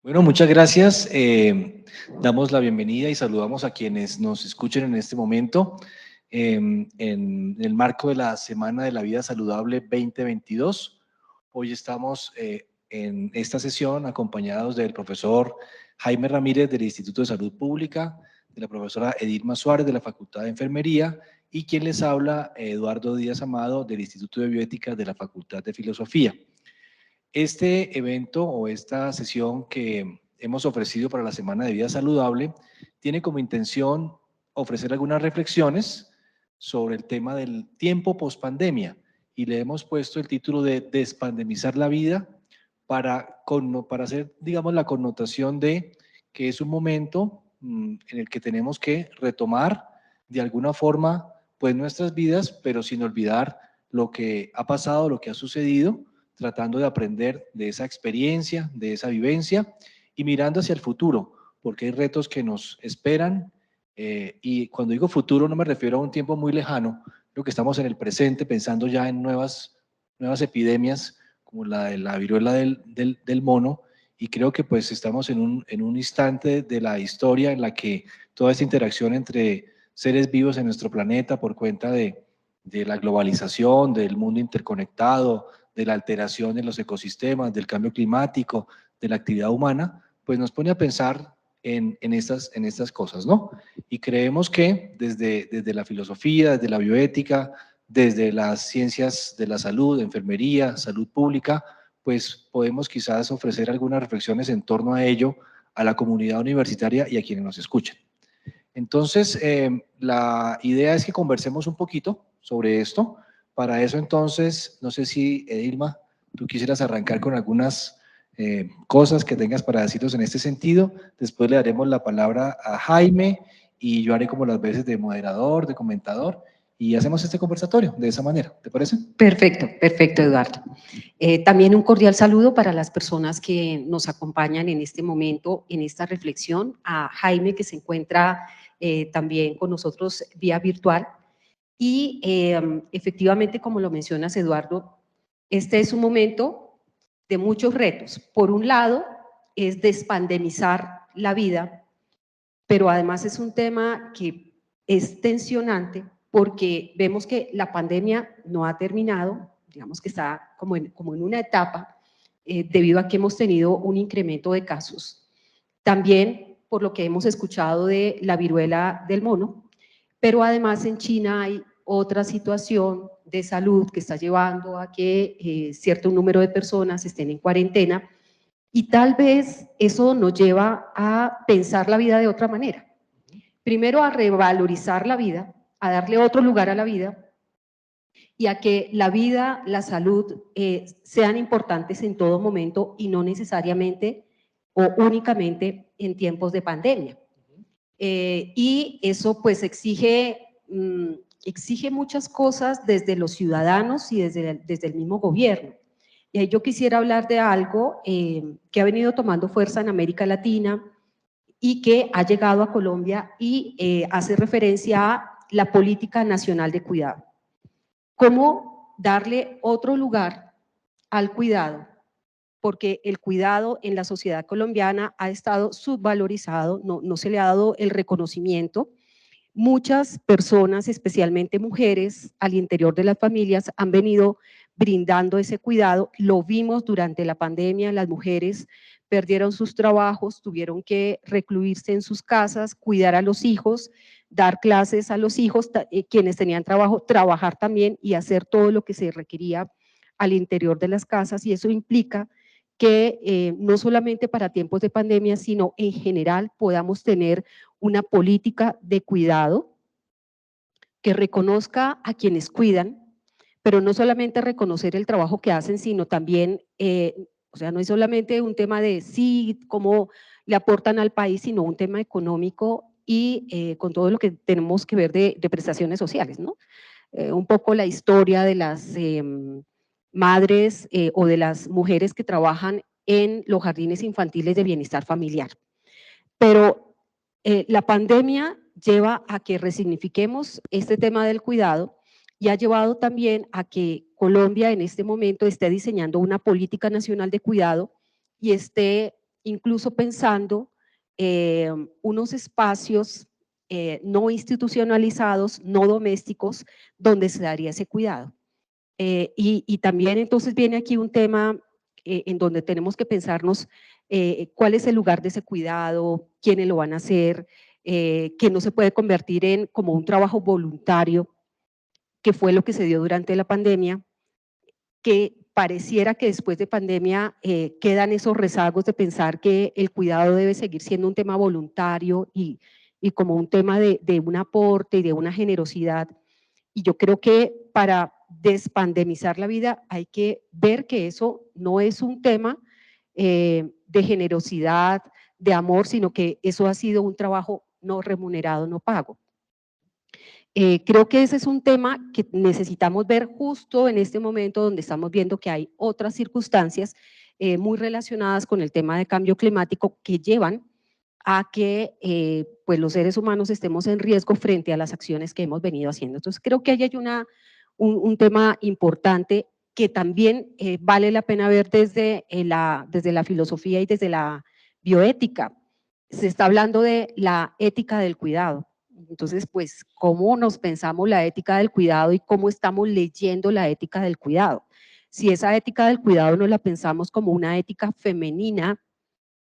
Bueno, muchas gracias. Damos la bienvenida y saludamos a quienes nos escuchen en este momento en el marco de la Semana de la Vida Saludable 2022. Hoy estamos en esta sesión acompañados del profesor Jaime Ramírez del Instituto de Salud Pública, de la profesora Edilma Suárez de la Facultad de Enfermería y quien les habla, Eduardo Díaz Amado del Instituto de Bioética de la Facultad de Filosofía. Este evento o esta sesión que hemos ofrecido para la Semana de Vida Saludable tiene como intención ofrecer algunas reflexiones sobre el tema del tiempo pospandemia y le hemos puesto el título de Despandemizar la vida para hacer, digamos, la connotación de que es un momento en el que tenemos que retomar de alguna forma pues nuestras vidas, pero sin olvidar lo que ha pasado, lo que ha sucedido, tratando de aprender de esa experiencia, de esa vivencia y mirando hacia el futuro, porque hay retos que nos esperan y cuando digo futuro no me refiero a un tiempo muy lejano, creo que estamos en el presente pensando ya en nuevas epidemias como la de la viruela del mono y creo que pues estamos en un instante de la historia en la que toda esta interacción entre seres vivos en nuestro planeta por cuenta de la globalización, del mundo interconectado, de la alteración en los ecosistemas, del cambio climático, de la actividad humana, pues nos pone a pensar en estas cosas, ¿no? Y creemos que desde la filosofía, desde la bioética, desde las ciencias de la salud, enfermería, salud pública, pues podemos quizás ofrecer algunas reflexiones en torno a ello a la comunidad universitaria y a quienes nos escuchen. Entonces, la idea es que conversemos un poquito sobre esto. Para eso, entonces, no sé si, Edilma, tú quisieras arrancar con algunas cosas que tengas para decirnos en este sentido. Después le daremos la palabra a Jaime y yo haré como las veces de moderador, de comentador, y hacemos este conversatorio de esa manera. ¿Te parece? Perfecto, perfecto, Eduardo. También un cordial saludo para las personas que nos acompañan en este momento, en esta reflexión, a Jaime, que se encuentra también con nosotros vía virtual. Y efectivamente, como lo mencionas, Eduardo, este es un momento de muchos retos. Por un lado, es despandemizar la vida, pero además es un tema que es tensionante porque vemos que la pandemia no ha terminado, digamos que está como en una etapa, debido a que hemos tenido un incremento de casos. También por lo que hemos escuchado de la viruela del mono, pero además en China hay otra situación de salud que está llevando a que cierto número de personas estén en cuarentena y tal vez eso nos lleva a pensar la vida de otra manera. Primero, a revalorizar la vida, a darle otro lugar a la vida y a que la vida, la salud sean importantes en todo momento y no necesariamente o únicamente en tiempos de pandemia. Y eso pues exige muchas cosas desde los ciudadanos y desde el mismo gobierno. Yo quisiera hablar de algo que ha venido tomando fuerza en América Latina y que ha llegado a Colombia y hace referencia a la política nacional de cuidado. ¿Cómo darle otro lugar al cuidado? Porque el cuidado en la sociedad colombiana ha estado subvalorizado, no se le ha dado el reconocimiento. Muchas personas, especialmente mujeres, al interior de las familias han venido brindando ese cuidado. Lo vimos durante la pandemia, las mujeres perdieron sus trabajos, tuvieron que recluirse en sus casas, cuidar a los hijos, dar clases a los hijos, quienes tenían trabajo, trabajar también y hacer todo lo que se requería al interior de las casas, y eso implica que no solamente para tiempos de pandemia, sino en general podamos tener una política de cuidado que reconozca a quienes cuidan, pero no solamente reconocer el trabajo que hacen, sino también, o sea, no es solamente un tema de sí, cómo le aportan al país, sino un tema económico y con todo lo que tenemos que ver de prestaciones sociales, ¿no? Un poco la historia de las madres o de las mujeres que trabajan en los jardines infantiles de bienestar familiar. Pero la pandemia lleva a que resignifiquemos este tema del cuidado y ha llevado también a que Colombia en este momento esté diseñando una política nacional de cuidado y esté incluso pensando unos espacios no institucionalizados, no domésticos, donde se daría ese cuidado. Y también entonces viene aquí un tema en donde tenemos que pensarnos cuál es el lugar de ese cuidado, quiénes lo van a hacer, que no se puede convertir en como un trabajo voluntario, que fue lo que se dio durante la pandemia, que pareciera que después de pandemia quedan esos rezagos de pensar que el cuidado debe seguir siendo un tema voluntario y como un tema de un aporte y de una generosidad. Y yo creo que para despandemizar la vida hay que ver que eso no es un tema de generosidad, de amor, sino que eso ha sido un trabajo no remunerado, no pago. Creo que ese es un tema que necesitamos ver justo en este momento donde estamos viendo que hay otras circunstancias muy relacionadas con el tema de cambio climático que llevan a que pues los seres humanos estemos en riesgo frente a las acciones que hemos venido haciendo. Entonces creo que ahí hay un tema importante que también vale la pena ver desde la filosofía y desde la bioética. Se está hablando de la ética del cuidado. Entonces, pues, ¿cómo nos pensamos la ética del cuidado y cómo estamos leyendo la ética del cuidado? Si esa ética del cuidado no la pensamos como una ética femenina,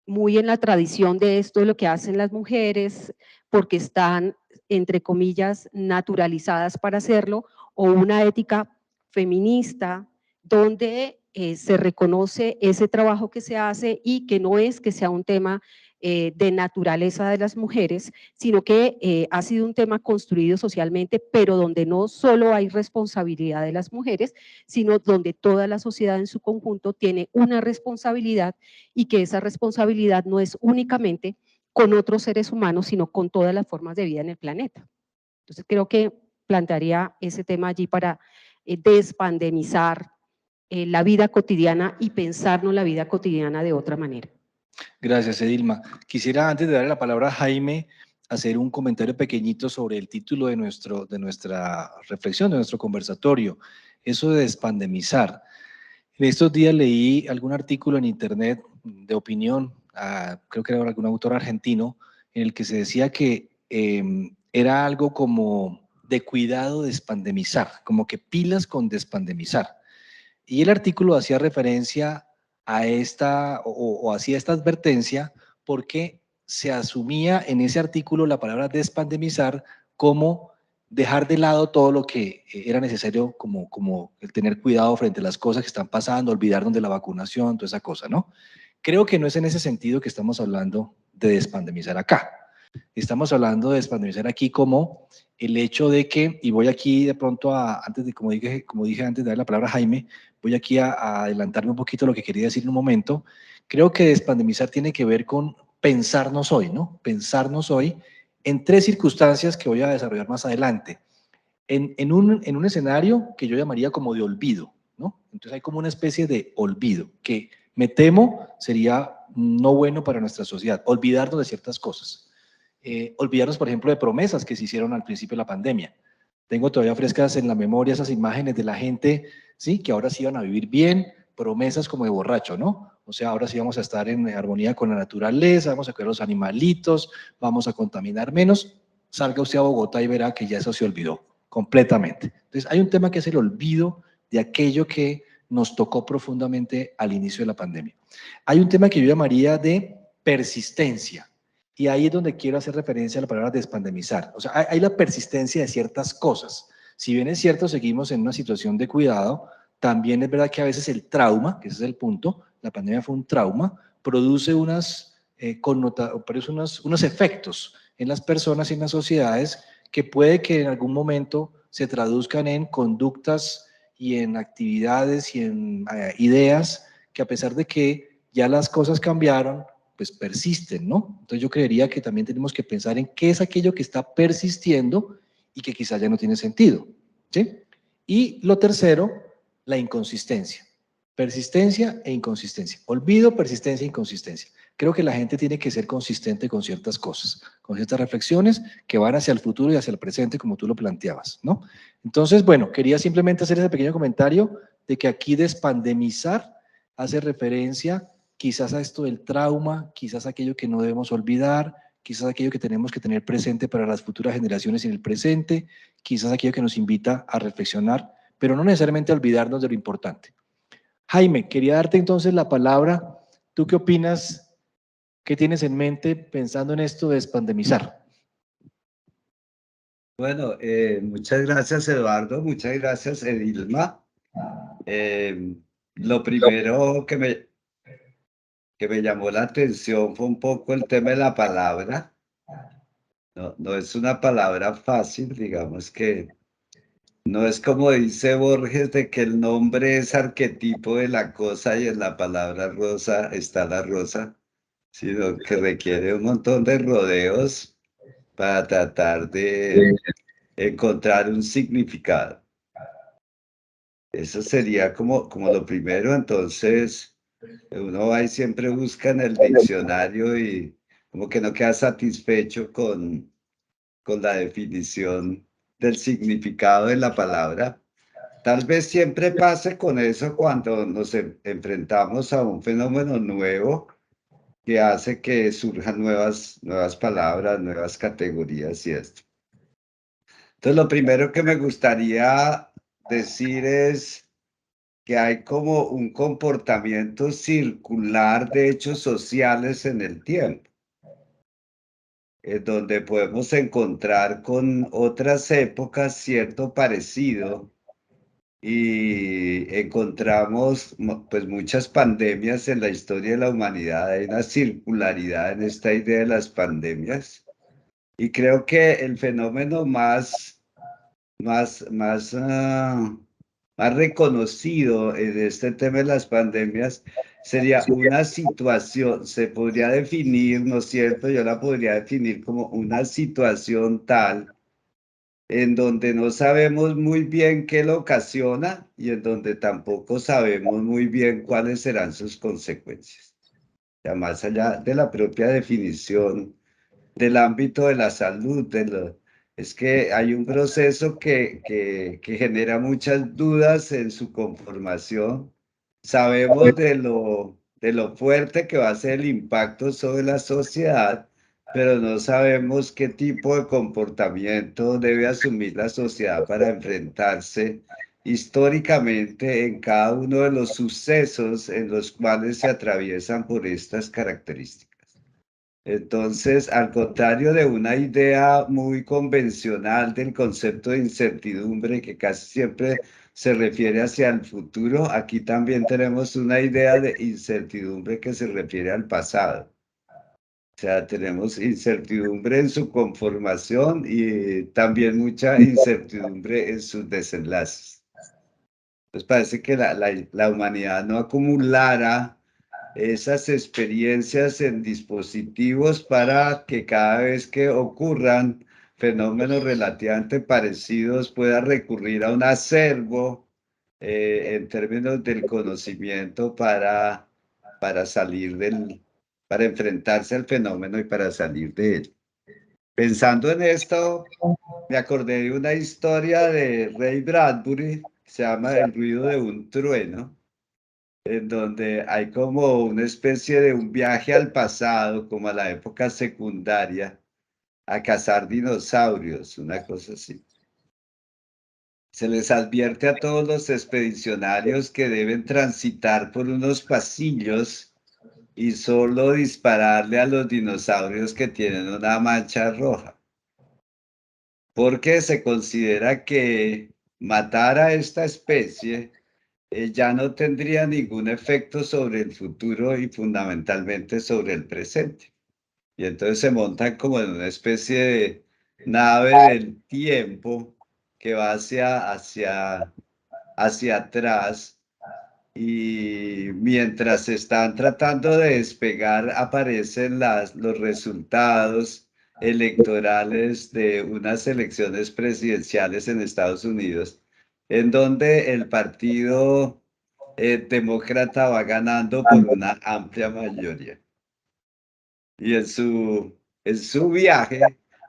muy en la tradición de esto, de lo que hacen las mujeres, porque están, entre comillas, naturalizadas para hacerlo, o una ética feminista, donde se reconoce ese trabajo que se hace y que no es que sea un tema de naturaleza de las mujeres, sino que ha sido un tema construido socialmente, pero donde no solo hay responsabilidad de las mujeres, sino donde toda la sociedad en su conjunto tiene una responsabilidad y que esa responsabilidad no es únicamente con otros seres humanos, sino con todas las formas de vida en el planeta. Entonces creo que plantearía ese tema allí para despandemizar la vida cotidiana y pensarnos la vida cotidiana de otra manera. Gracias, Edilma. Quisiera, antes de darle la palabra a Jaime, hacer un comentario pequeñito sobre el título de nuestra reflexión, de nuestro conversatorio, eso de despandemizar. En estos días leí algún artículo en internet de opinión, creo que era algún autor argentino, en el que se decía que era algo como de cuidado despandemizar, como que pilas con despandemizar. Y el artículo hacía referencia a esta o hacía esta advertencia porque se asumía en ese artículo la palabra despandemizar como dejar de lado todo lo que era necesario como el tener cuidado frente a las cosas que están pasando, olvidarnos de la vacunación, toda esa cosa, ¿no? Creo que no es en ese sentido que estamos hablando de despandemizar acá. Estamos hablando de despandemizar aquí como el hecho de que, y voy aquí de pronto antes de, como dije antes de dar la palabra a Jaime, voy aquí a adelantarme un poquito lo que quería decir en un momento. Creo que despandemizar tiene que ver con pensarnos hoy, ¿no? Pensarnos hoy en tres circunstancias que voy a desarrollar más adelante. En un escenario que yo llamaría como de olvido, ¿no? Entonces hay como una especie de olvido que me temo sería no bueno para nuestra sociedad, olvidarnos de ciertas cosas. Olvidarnos, por ejemplo, de promesas que se hicieron al principio de la pandemia. Tengo todavía frescas en la memoria esas imágenes de la gente, ¿sí? Que ahora sí iban a vivir bien, promesas como de borracho, ¿no? O sea, ahora sí vamos a estar en armonía con la naturaleza, vamos a cuidar los animalitos, vamos a contaminar menos. Salga usted a Bogotá y verá que ya eso se olvidó completamente. Entonces, hay un tema que es el olvido de aquello que nos tocó profundamente al inicio de la pandemia. Hay un tema que yo llamaría de persistencia. Y ahí es donde quiero hacer referencia a la palabra despandemizar. O sea, hay la persistencia de ciertas cosas. Si bien es cierto, seguimos en una situación de cuidado, también es verdad que a veces el trauma, que ese es el punto, la pandemia fue un trauma, produce produce unos efectos en las personas y en las sociedades que puede que en algún momento se traduzcan en conductas y en actividades y en ideas que a pesar de que ya las cosas cambiaron, pues persisten, ¿no? Entonces yo creería que también tenemos que pensar en qué es aquello que está persistiendo y que quizá ya no tiene sentido, ¿sí? Y lo tercero, la inconsistencia. Persistencia e inconsistencia. Olvido, persistencia e inconsistencia. Creo que la gente tiene que ser consistente con ciertas cosas, con ciertas reflexiones que van hacia el futuro y hacia el presente, como tú lo planteabas, ¿no? Entonces, bueno, quería simplemente hacer ese pequeño comentario de que aquí despandemizar hace referencia quizás a esto del trauma, quizás aquello que no debemos olvidar, quizás aquello que tenemos que tener presente para las futuras generaciones en el presente, quizás aquello que nos invita a reflexionar, pero no necesariamente a olvidarnos de lo importante. Jaime, quería darte entonces la palabra. ¿Tú qué opinas? ¿Qué tienes en mente pensando en esto de despandemizar? Bueno, muchas gracias, Eduardo. Muchas gracias, Edilma. Lo primero que me llamó la atención fue un poco el tema de la palabra. No, no es una palabra fácil, digamos que no es como dice Borges de que el nombre es arquetipo de la cosa y en la palabra rosa está la rosa, sino que requiere un montón de rodeos para tratar de encontrar un significado. Eso sería como lo primero. Entonces, uno va y siempre busca en el diccionario y como que no queda satisfecho con la definición del significado de la palabra. Tal vez siempre pase con eso cuando nos enfrentamos a un fenómeno nuevo que hace que surjan nuevas palabras, nuevas categorías y esto. Entonces, lo primero que me gustaría decir es que hay como un comportamiento circular de hechos sociales en el tiempo, donde podemos encontrar con otras épocas cierto parecido y encontramos pues muchas pandemias en la historia de la humanidad. Hay una circularidad en esta idea de las pandemias y creo que el fenómeno más reconocido en este tema de las pandemias sería una situación, se podría definir, ¿no es cierto? Yo la podría definir como una situación tal en donde no sabemos muy bien qué lo ocasiona y en donde tampoco sabemos muy bien cuáles serán sus consecuencias. Ya más allá de la propia definición del ámbito de la salud, es que hay un proceso que genera muchas dudas en su conformación. Sabemos de lo fuerte que va a ser el impacto sobre la sociedad, pero no sabemos qué tipo de comportamiento debe asumir la sociedad para enfrentarse históricamente en cada uno de los sucesos en los cuales se atraviesan por estas características. Entonces, al contrario de una idea muy convencional del concepto de incertidumbre que casi siempre se refiere hacia el futuro, aquí también tenemos una idea de incertidumbre que se refiere al pasado. O sea, tenemos incertidumbre en su conformación y también mucha incertidumbre en sus desenlaces. Entonces parece que la humanidad no acumulara esas experiencias en dispositivos para que cada vez que ocurran fenómenos relativamente parecidos pueda recurrir a un acervo en términos del conocimiento para para enfrentarse al fenómeno y para salir de él. Pensando en esto, me acordé de una historia de Ray Bradbury que se llama El ruido de un trueno, en donde hay como una especie de un viaje al pasado, como a la época secundaria, a cazar dinosaurios, una cosa así. Se les advierte a todos los expedicionarios que deben transitar por unos pasillos y solo dispararle a los dinosaurios que tienen una mancha roja, porque se considera que matar a esta especie ya no tendría ningún efecto sobre el futuro y fundamentalmente sobre el presente. Y entonces se montan como en una especie de nave del tiempo que va hacia atrás y mientras están tratando de despegar aparecen los resultados electorales de unas elecciones presidenciales en Estados Unidos, en donde el partido demócrata va ganando por una amplia mayoría. Y en su viaje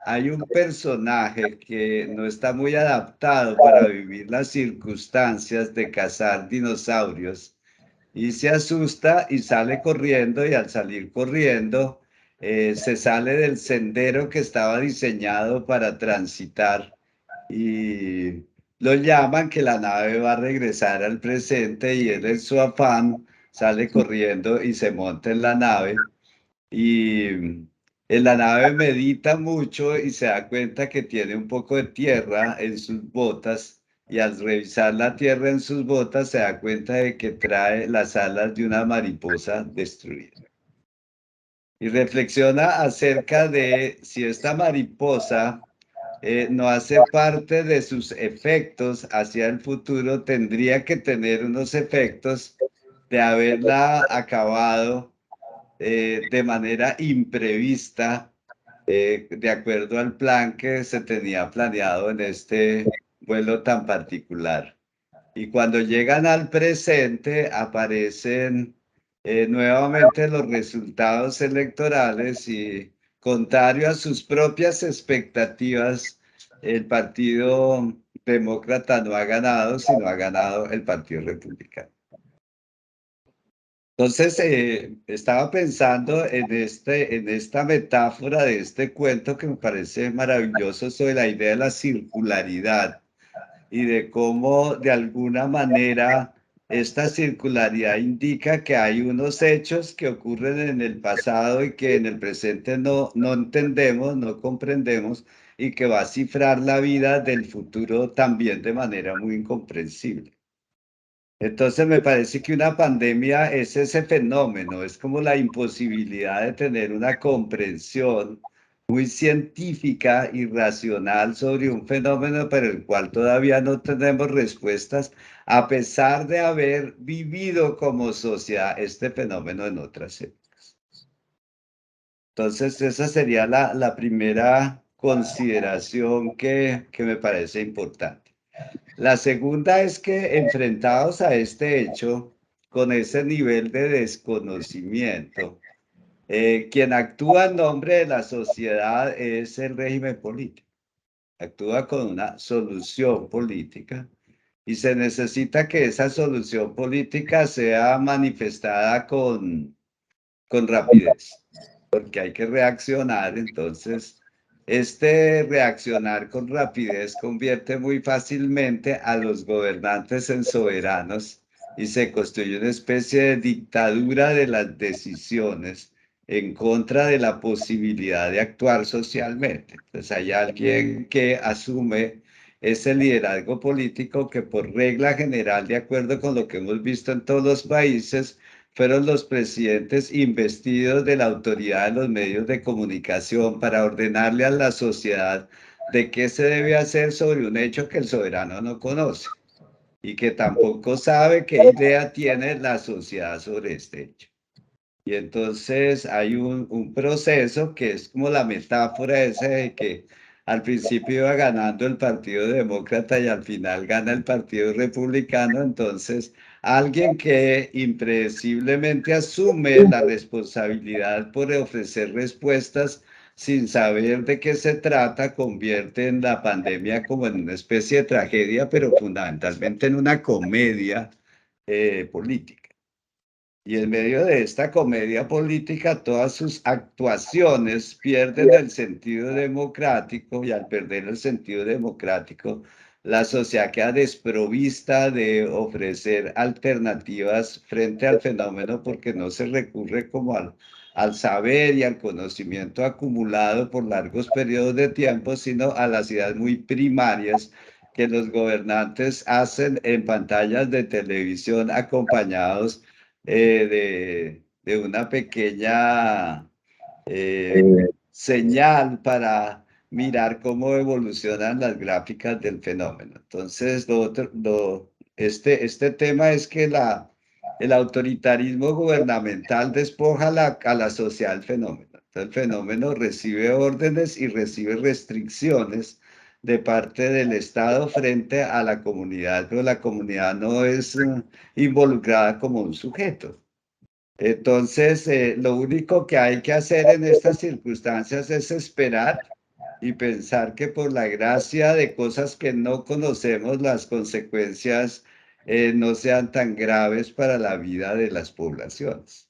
hay un personaje que no está muy adaptado para vivir las circunstancias de cazar dinosaurios y se asusta y sale corriendo, y al salir corriendo se sale del sendero que estaba diseñado para transitar, y lo llaman que la nave va a regresar al presente, y él en su afán sale corriendo y se monta en la nave, y en la nave medita mucho y se da cuenta que tiene un poco de tierra en sus botas, y al revisar la tierra en sus botas se da cuenta de que trae las alas de una mariposa destruida. Y reflexiona acerca de si esta mariposa no hace parte de sus efectos hacia el futuro, tendría que tener unos efectos de haberla acabado de manera imprevista, de acuerdo al plan que se tenía planeado en este vuelo tan particular. Y cuando llegan al presente, aparecen nuevamente los resultados electorales, y contrario a sus propias expectativas, el Partido Demócrata no ha ganado, sino ha ganado el Partido Republicano. Entonces, estaba pensando en esta metáfora de este cuento que me parece maravilloso, sobre la idea de la circularidad, y de cómo de alguna manera esta circularidad indica que hay unos hechos que ocurren en el pasado y que en el presente no entendemos, no comprendemos, y que va a cifrar la vida del futuro también de manera muy incomprensible. Entonces me parece que una pandemia es ese fenómeno, es como la imposibilidad de tener una comprensión muy científica y racional sobre un fenómeno para el cual todavía no tenemos respuestas, a pesar de haber vivido como sociedad este fenómeno en otras épocas. Entonces esa sería la primera consideración que me parece importante. La segunda es que, enfrentados a este hecho, con ese nivel de desconocimiento, quien actúa en nombre de la sociedad es el régimen político. Actúa con una solución política, y se necesita que esa solución política sea manifestada con rapidez, porque hay que reaccionar. Entonces, este reaccionar con rapidez convierte muy fácilmente a los gobernantes en soberanos, y se construye una especie de dictadura de las decisiones en contra de la posibilidad de actuar socialmente. Entonces hay alguien que asume ese liderazgo político, que por regla general, de acuerdo con lo que hemos visto en todos los países, fueron los presidentes investidos de la autoridad de los medios de comunicación para ordenarle a la sociedad de qué se debe hacer sobre un hecho que el soberano no conoce, y que tampoco sabe qué idea tiene la sociedad sobre este hecho. Y entonces hay un proceso que es como la metáfora esa de que al principio iba ganando el Partido Demócrata y al final gana el Partido Republicano. Entonces, alguien que impredeciblemente asume la responsabilidad por ofrecer respuestas sin saber de qué se trata, convierte en la pandemia como en una especie de tragedia, pero fundamentalmente en una comedia política. Y en medio de esta comedia política, todas sus actuaciones pierden el sentido democrático, y al perder el sentido democrático, la sociedad queda desprovista de ofrecer alternativas frente al fenómeno, porque no se recurre como al saber y al conocimiento acumulado por largos periodos de tiempo, sino a las ideas muy primarias que los gobernantes hacen en pantallas de televisión, acompañados de una pequeña señal para mirar cómo evolucionan las gráficas del fenómeno. Entonces, este tema es que el autoritarismo gubernamental despoja a la sociedad del fenómeno. Entonces, el fenómeno recibe órdenes y recibe restricciones de parte del Estado frente a la comunidad, pero la comunidad no es involucrada como un sujeto. Entonces, lo único que hay que hacer en estas circunstancias es esperar y pensar que, por la gracia de cosas que no conocemos, las consecuencias no sean tan graves para la vida de las poblaciones.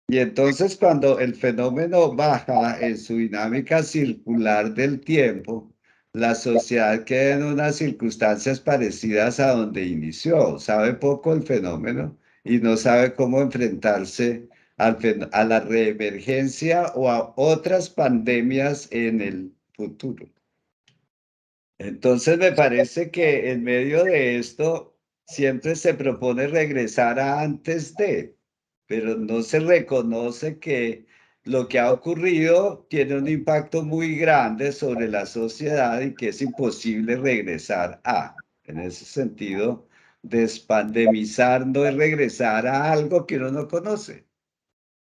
Y entonces cuando el fenómeno baja en su dinámica circular del tiempo, la sociedad queda en unas circunstancias parecidas a donde inició. Sabe poco el fenómeno y no sabe cómo enfrentarse a la reemergencia o a otras pandemias en el futuro. Entonces me parece que en medio de esto siempre se propone regresar a antes de, pero no se reconoce que lo que ha ocurrido tiene un impacto muy grande sobre la sociedad y que es imposible regresar a. En ese sentido, despandemizar no es regresar a algo que uno no conoce,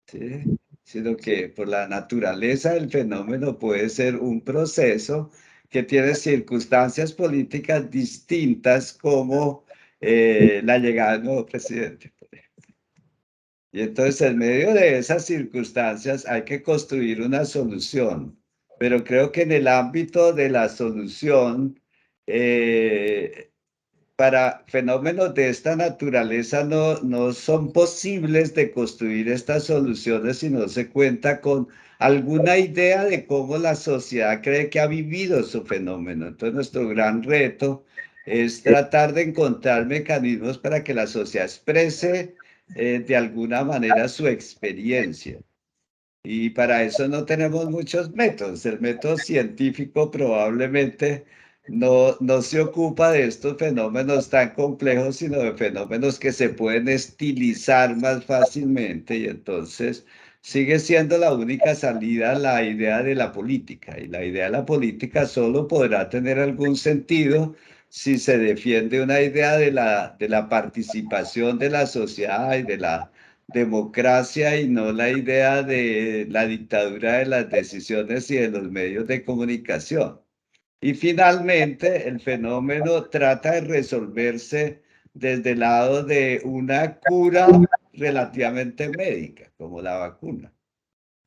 ¿sí? Sino que por la naturaleza del fenómeno puede ser un proceso que tiene circunstancias políticas distintas como la llegada del nuevo presidente. Y entonces en medio de esas circunstancias hay que construir una solución. Pero creo que en el ámbito de la solución, para fenómenos de esta naturaleza no son posibles de construir estas soluciones si no se cuenta con alguna idea de cómo la sociedad cree que ha vivido su fenómeno. Entonces nuestro gran reto es tratar de encontrar mecanismos para que la sociedad exprese de alguna manera su experiencia. Y para eso no tenemos muchos métodos. El método científico probablemente no se ocupa de estos fenómenos tan complejos, sino de fenómenos que se pueden estilizar más fácilmente. Y entonces sigue siendo la única salida la idea de la política. Y la idea de la política solo podrá tener algún sentido si se defiende una idea de la participación de la sociedad y de la democracia y no la idea de la dictadura de las decisiones y de los medios de comunicación. Y finalmente, el fenómeno trata de resolverse desde el lado de una cura relativamente médica, como la vacuna.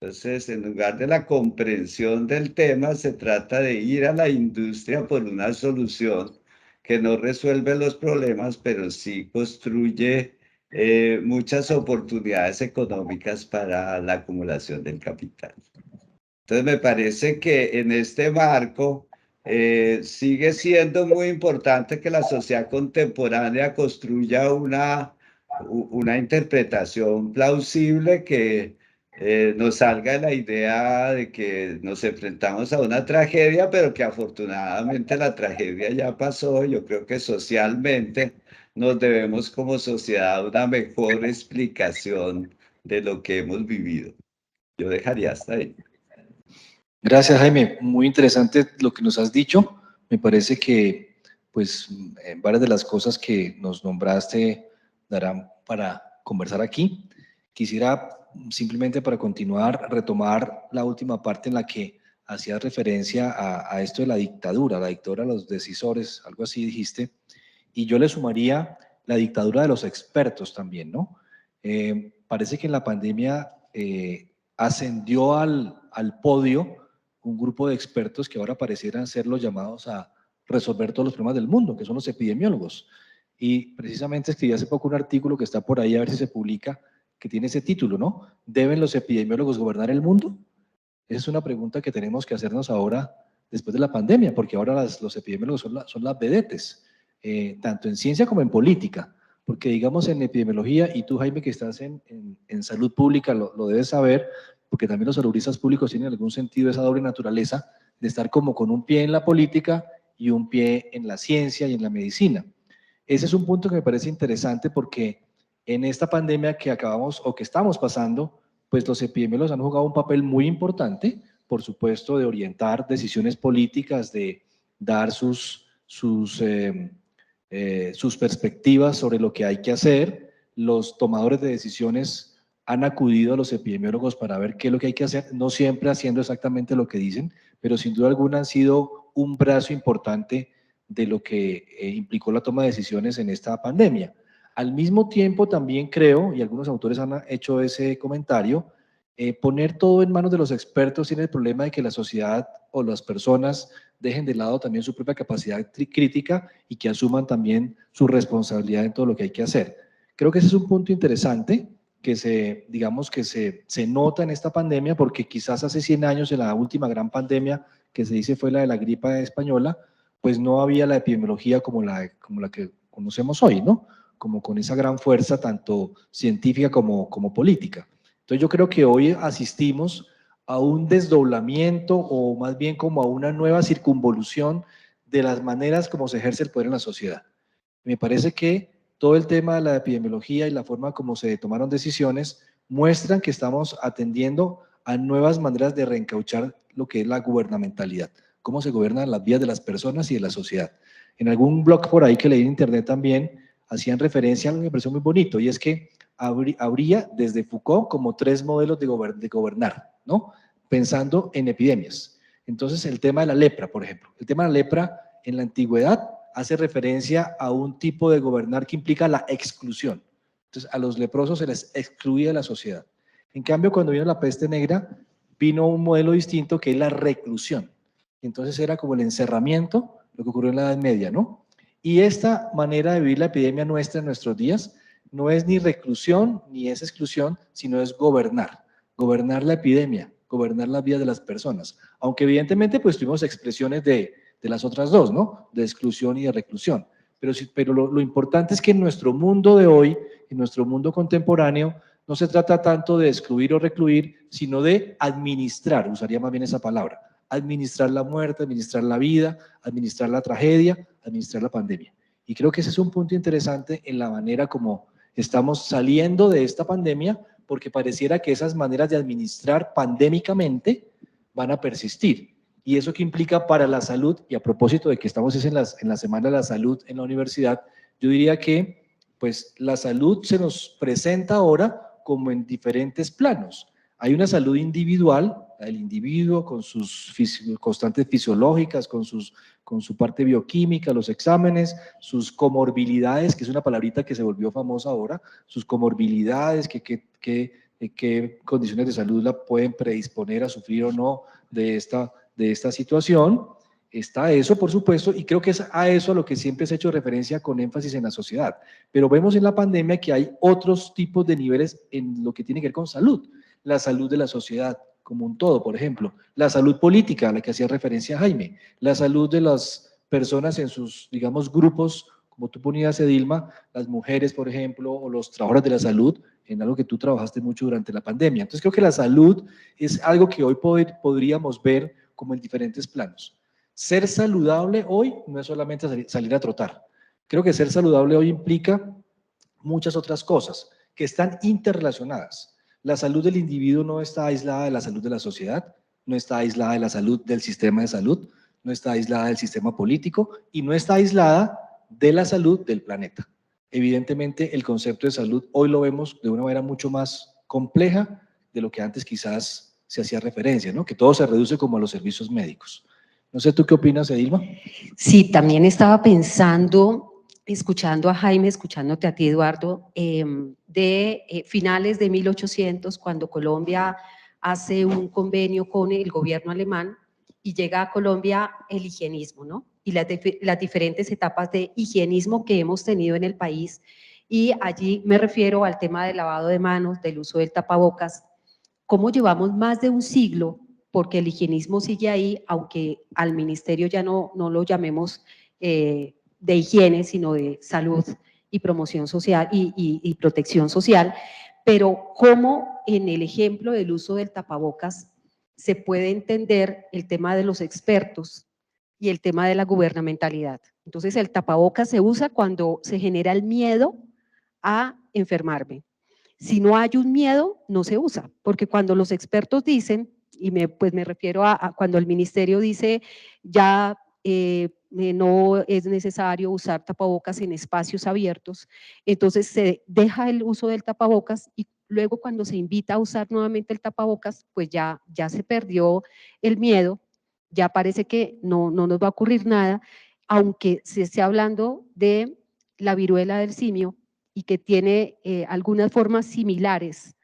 Entonces, en lugar de la comprensión del tema, se trata de ir a la industria por una solución que no resuelve los problemas, pero sí construye muchas oportunidades económicas para la acumulación del capital. Entonces, me parece que en este marco sigue siendo muy importante que la sociedad contemporánea construya una interpretación plausible que nos salga de la idea de que nos enfrentamos a una tragedia, pero que afortunadamente la tragedia ya pasó. Yo creo que socialmente nos debemos como sociedad una mejor explicación de lo que hemos vivido. Yo dejaría hasta ahí. Gracias, Jaime. Muy interesante lo que nos has dicho. Me parece que, pues, varias de las cosas que nos nombraste darán para conversar aquí. Quisiera simplemente para continuar, retomar la última parte en la que hacías referencia a esto de la dictadura de los decisores, algo así dijiste, y yo le sumaría la dictadura de los expertos también, ¿no? Parece que en la pandemia ascendió al podio un grupo de expertos que ahora parecieran ser los llamados a resolver todos los problemas del mundo, que son los epidemiólogos. Y precisamente escribí hace poco un artículo que está por ahí, a ver si se publica, que tiene ese título, ¿no? ¿Deben los epidemiólogos gobernar el mundo? Esa es una pregunta que tenemos que hacernos ahora, después de la pandemia, porque ahora los epidemiólogos son las vedetes, tanto en ciencia como en política. Porque digamos en epidemiología, y tú Jaime que estás en salud pública lo debes saber, porque también los saludistas públicos tienen en algún sentido esa doble naturaleza de estar como con un pie en la política y un pie en la ciencia y en la medicina. Ese es un punto que me parece interesante porque en esta pandemia que acabamos o que estamos pasando, pues los epidemiólogos han jugado un papel muy importante, por supuesto, de orientar decisiones políticas, de dar sus perspectivas sobre lo que hay que hacer. Los tomadores de decisiones han acudido a los epidemiólogos para ver qué es lo que hay que hacer, no siempre haciendo exactamente lo que dicen, pero sin duda alguna han sido un brazo importante de lo que implicó la toma de decisiones en esta pandemia. Al mismo tiempo también creo, y algunos autores han hecho ese comentario, Poner todo en manos de los expertos tiene el problema de que la sociedad o las personas dejen de lado también su propia capacidad crítica y que asuman también su responsabilidad en todo lo que hay que hacer. Creo que ese es un punto interesante que digamos que se nota en esta pandemia, porque quizás hace 100 años, en la última gran pandemia que se dice fue la de la gripe española, pues no había la epidemiología como la que conocemos hoy, ¿no? Como con esa gran fuerza tanto científica como política. Entonces yo creo que hoy asistimos a un desdoblamiento o más bien como a una nueva circunvolución de las maneras como se ejerce el poder en la sociedad. Me parece que todo el tema de la epidemiología y la forma como se tomaron decisiones muestran que estamos atendiendo a nuevas maneras de reencauchar lo que es la gubernamentalidad, cómo se gobiernan las vidas de las personas y de la sociedad. En algún blog por ahí que leí en internet también hacían referencia a algo que me pareció muy bonito, y es que habría desde Foucault como 3 modelos de gobernar, ¿no? Pensando en epidemias. Entonces, el tema de la lepra, por ejemplo. El tema de la lepra en la antigüedad hace referencia a un tipo de gobernar que implica la exclusión. Entonces, a los leprosos se les excluía de la sociedad. En cambio, cuando vino la peste negra, vino un modelo distinto que es la reclusión. Entonces, era como el encerramiento, lo que ocurrió en la Edad Media, ¿no? Y esta manera de vivir la epidemia nuestra en nuestros días no es ni reclusión ni es exclusión, sino es gobernar la epidemia, gobernar la vida de las personas. Aunque evidentemente pues tuvimos expresiones de las otras dos, ¿no? De exclusión y de reclusión. Pero lo importante es que en nuestro mundo de hoy, en nuestro mundo contemporáneo, no se trata tanto de excluir o recluir, sino de administrar, usaría más bien esa palabra, administrar la muerte, administrar la vida, administrar la tragedia, administrar la pandemia. Y creo que ese es un punto interesante en la manera como estamos saliendo de esta pandemia, porque pareciera que esas maneras de administrar pandémicamente van a persistir. ¿Y eso qué implica para la salud? Y a propósito de que estamos en la Semana de la Salud en la universidad, yo diría que pues la salud se nos presenta ahora como en diferentes planos. Hay una salud individual, el individuo con sus constantes fisiológicas, con su parte bioquímica, los exámenes, sus comorbilidades, que es una palabrita que se volvió famosa ahora, sus comorbilidades, qué condiciones de salud la pueden predisponer a sufrir o no de esta situación. Está eso, por supuesto, y creo que es a eso a lo que siempre se ha hecho referencia con énfasis en la sociedad. Pero vemos en la pandemia que hay otros tipos de niveles en lo que tiene que ver con salud. La salud de la sociedad como un todo, por ejemplo. La salud política, a la que hacía referencia Jaime. La salud de las personas en sus, digamos, grupos, como tú ponías, Edilma, las mujeres, por ejemplo, o los trabajadores de la salud, en algo que tú trabajaste mucho durante la pandemia. Entonces creo que la salud es algo que hoy podríamos ver como en diferentes planos. Ser saludable hoy no es solamente salir a trotar. Creo que ser saludable hoy implica muchas otras cosas que están interrelacionadas. La salud del individuo no está aislada de la salud de la sociedad, no está aislada de la salud del sistema de salud, no está aislada del sistema político y no está aislada de la salud del planeta. Evidentemente, el concepto de salud hoy lo vemos de una manera mucho más compleja de lo que antes quizás se hacía referencia, ¿no? Que todo se reduce como a los servicios médicos. No sé, ¿tú qué opinas, Edilma? Sí, también estaba pensando, escuchando a Jaime, escuchándote a ti, Eduardo, de finales de 1800, cuando Colombia hace un convenio con el gobierno alemán y llega a Colombia el higienismo, ¿no? Y las diferentes etapas de higienismo que hemos tenido en el país. Y allí me refiero al tema del lavado de manos, del uso del tapabocas, cómo llevamos más de un siglo, porque el higienismo sigue ahí, aunque al ministerio ya no lo llamemos de higiene, sino de salud y promoción social y protección social, pero cómo en el ejemplo del uso del tapabocas se puede entender el tema de los expertos y el tema de la gubernamentalidad. Entonces el tapabocas se usa cuando se genera el miedo a enfermarme. Si no hay un miedo, no se usa, porque cuando los expertos dicen, y pues me refiero a cuando el ministerio dice ya no es necesario usar tapabocas en espacios abiertos, entonces se deja el uso del tapabocas y luego cuando se invita a usar nuevamente el tapabocas, pues ya se perdió el miedo, ya parece que no nos va a ocurrir nada, aunque se esté hablando de la viruela del simio, y que tiene algunas formas similares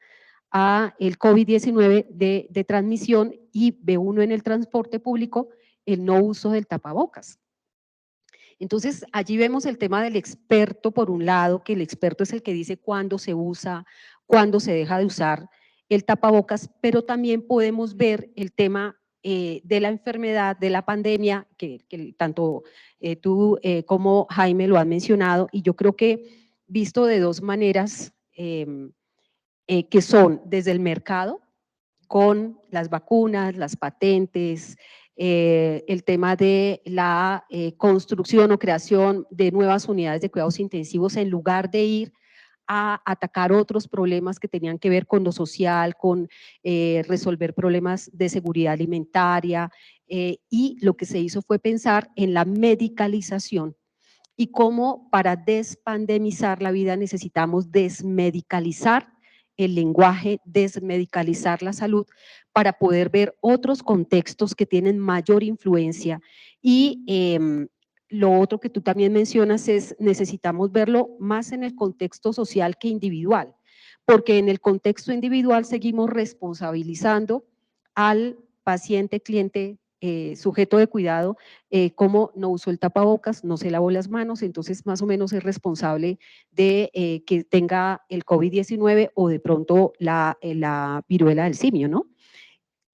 a el COVID-19 de transmisión, y ve uno en el transporte público el no uso del tapabocas. Entonces, allí vemos el tema del experto, por un lado, que el experto es el que dice cuándo se usa, cuándo se deja de usar el tapabocas, pero también podemos ver el tema de la enfermedad, de la pandemia, que tanto tú como Jaime lo han mencionado, y yo creo que visto de dos maneras, que son desde el mercado, con las vacunas, las patentes, el tema de la construcción o creación de nuevas unidades de cuidados intensivos, en lugar de ir a atacar otros problemas que tenían que ver con lo social, con resolver problemas de seguridad alimentaria, y lo que se hizo fue pensar en la medicalización y cómo para despandemizar la vida necesitamos desmedicalizar el lenguaje, desmedicalizar la salud, para poder ver otros contextos que tienen mayor influencia. Y lo otro que tú también mencionas es, necesitamos verlo más en el contexto social que individual, porque en el contexto individual seguimos responsabilizando al paciente, cliente, sujeto de cuidado, como no usó el tapabocas, no se lavó las manos, entonces más o menos es responsable de que tenga el COVID-19 o de pronto la viruela del simio, ¿no?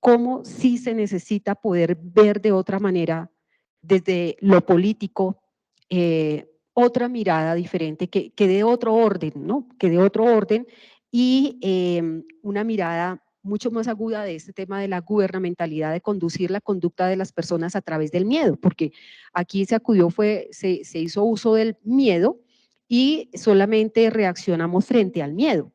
Cómo sí se necesita poder ver de otra manera, desde lo político, otra mirada diferente, que de otro orden, ¿no? Que de otro orden, y una mirada mucho más aguda de este tema de la gubernamentalidad, de conducir la conducta de las personas a través del miedo, porque aquí se hizo uso del miedo y solamente reaccionamos frente al miedo.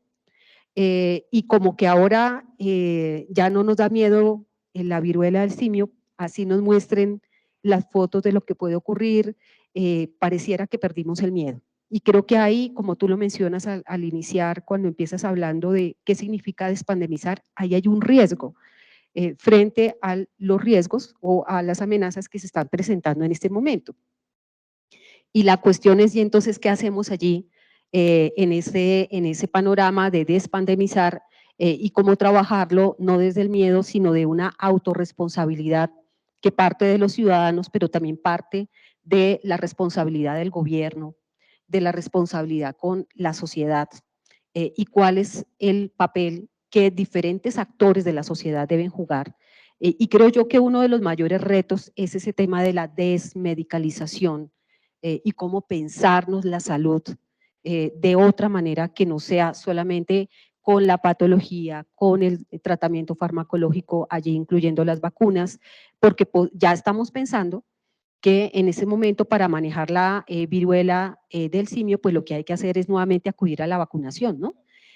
Y como que ahora ya no nos da miedo la viruela del simio, así nos muestren las fotos de lo que puede ocurrir, pareciera que perdimos el miedo. Y creo que ahí, como tú lo mencionas al iniciar, cuando empiezas hablando de qué significa despandemizar, ahí hay un riesgo frente a los riesgos o a las amenazas que se están presentando en este momento. Y la cuestión es, ¿y entonces qué hacemos allí en ese panorama de despandemizar y cómo trabajarlo no desde el miedo, sino de una autorresponsabilidad que parte de los ciudadanos, pero también parte de la responsabilidad del gobierno, de la responsabilidad con la sociedad, y cuál es el papel que diferentes actores de la sociedad deben jugar. Y creo yo que uno de los mayores retos es ese tema de la desmedicalización, y cómo pensarnos la salud de otra manera que no sea solamente con la patología, con el tratamiento farmacológico, allí incluyendo las vacunas, porque ya estamos pensando que en ese momento para manejar la viruela del simio, pues lo que hay que hacer es nuevamente acudir a la vacunación, ¿no?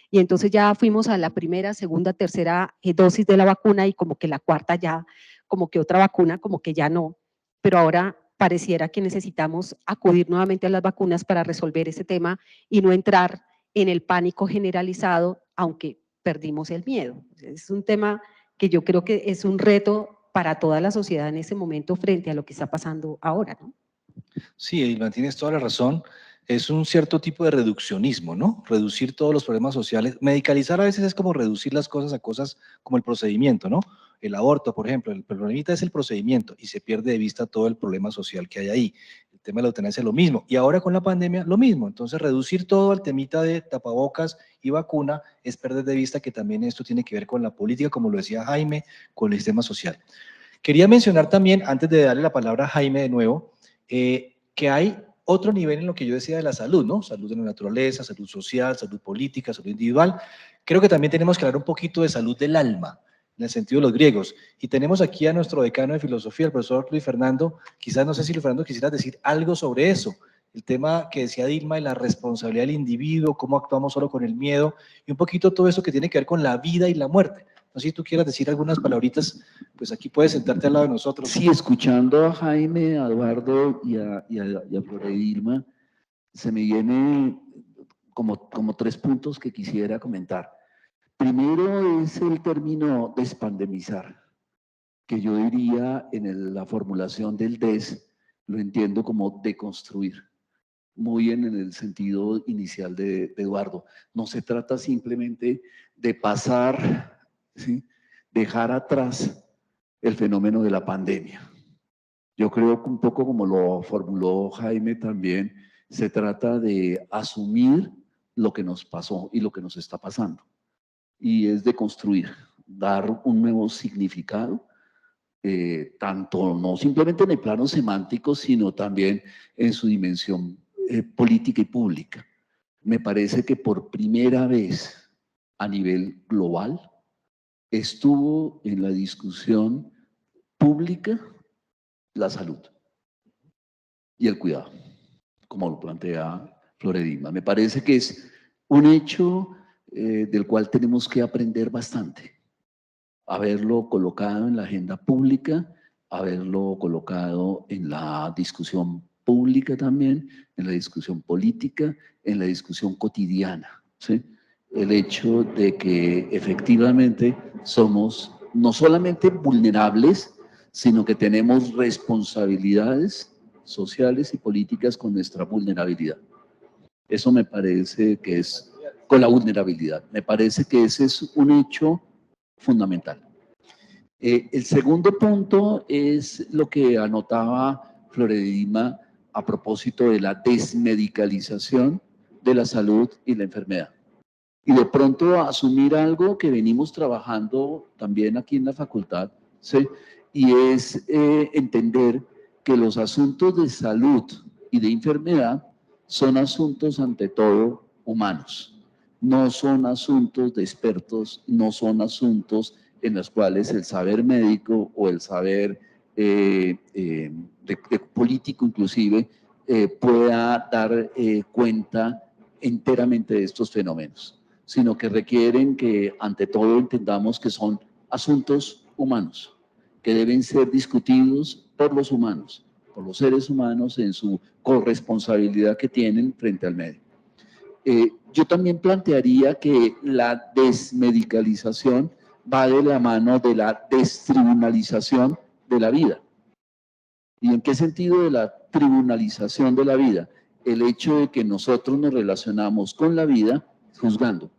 Y entonces ya fuimos a la primera, segunda, tercera dosis de la vacuna, y como que la cuarta ya, como que otra vacuna, como que ya no, pero ahora pareciera que necesitamos acudir nuevamente a las vacunas para resolver ese tema y no entrar en el pánico generalizado, aunque perdimos el miedo. Es un tema que yo creo que es un reto para toda la sociedad en ese momento frente a lo que está pasando ahora, ¿no? Sí, Edilma, tienes toda la razón. Es un cierto tipo de reduccionismo, ¿no? Reducir todos los problemas sociales. Medicalizar a veces es como reducir las cosas a cosas como el procedimiento, ¿no? El aborto, por ejemplo, el problemita es el procedimiento y se pierde de vista todo el problema social que hay ahí. El tema de la eutanasia es lo mismo. Y ahora con la pandemia, lo mismo. Entonces, reducir todo al temita de tapabocas y vacuna es perder de vista que también esto tiene que ver con la política, como lo decía Jaime, con el sistema social. Quería mencionar también, antes de darle la palabra a Jaime de nuevo, que hay otro nivel en lo que yo decía de la salud, ¿no? Salud de la naturaleza, salud social, salud política, salud individual. Creo que también tenemos que hablar un poquito de salud del alma, en el sentido de los griegos. Y tenemos aquí a nuestro decano de filosofía, el profesor Luis Fernando. Quizás, no sé si Luis Fernando quisiera decir algo sobre eso, el tema que decía Dilma de la responsabilidad del individuo, cómo actuamos solo con el miedo, y un poquito todo eso que tiene que ver con la vida y la muerte. No sé si tú quieras decir algunas palabritas, pues aquí puedes sentarte al lado de nosotros. Sí, escuchando a Jaime, a Eduardo y a Flora Dilma, se me viene como tres puntos que quisiera comentar. Primero es el término despandemizar, que yo diría la formulación del des, lo entiendo como deconstruir. muy en el sentido inicial de Eduardo. No se trata simplemente de pasar, ¿sí?, dejar atrás el fenómeno de la pandemia. Yo creo que un poco como lo formuló Jaime también, se trata de asumir lo que nos pasó y lo que nos está pasando. Y es de construir, dar un nuevo significado, tanto no simplemente en el plano semántico, sino también en su dimensión política y pública. Me parece que por primera vez a nivel global estuvo en la discusión pública la salud y el cuidado, como lo plantea Floredima. Me parece que es un hecho del cual tenemos que aprender bastante. Haberlo colocado en la agenda pública, haberlo colocado en la discusión pública también, en la discusión política, en la discusión cotidiana, ¿sí? El hecho de que efectivamente somos no solamente vulnerables, sino que tenemos responsabilidades sociales y políticas con nuestra vulnerabilidad. Eso me parece que es, con la vulnerabilidad, me parece que ese es un hecho fundamental. El segundo punto es lo que anotaba Floredima a propósito de la desmedicalización de la salud y la enfermedad. Y de pronto asumir algo que venimos trabajando también aquí en la facultad, ¿sí?, y es entender que los asuntos de salud y de enfermedad son asuntos ante todo humanos. No son asuntos de expertos, no son asuntos en los cuales el saber médico o el saber de político inclusive pueda dar cuenta enteramente de estos fenómenos, sino que requieren que ante todo entendamos que son asuntos humanos, que deben ser discutidos por los humanos, por los seres humanos en su corresponsabilidad que tienen frente al medio. Yo también plantearía que la desmedicalización va de la mano de la destribunalización de la vida. ¿Y en qué sentido de la tribunalización de la vida? El hecho de que nosotros nos relacionamos con la vida juzgando,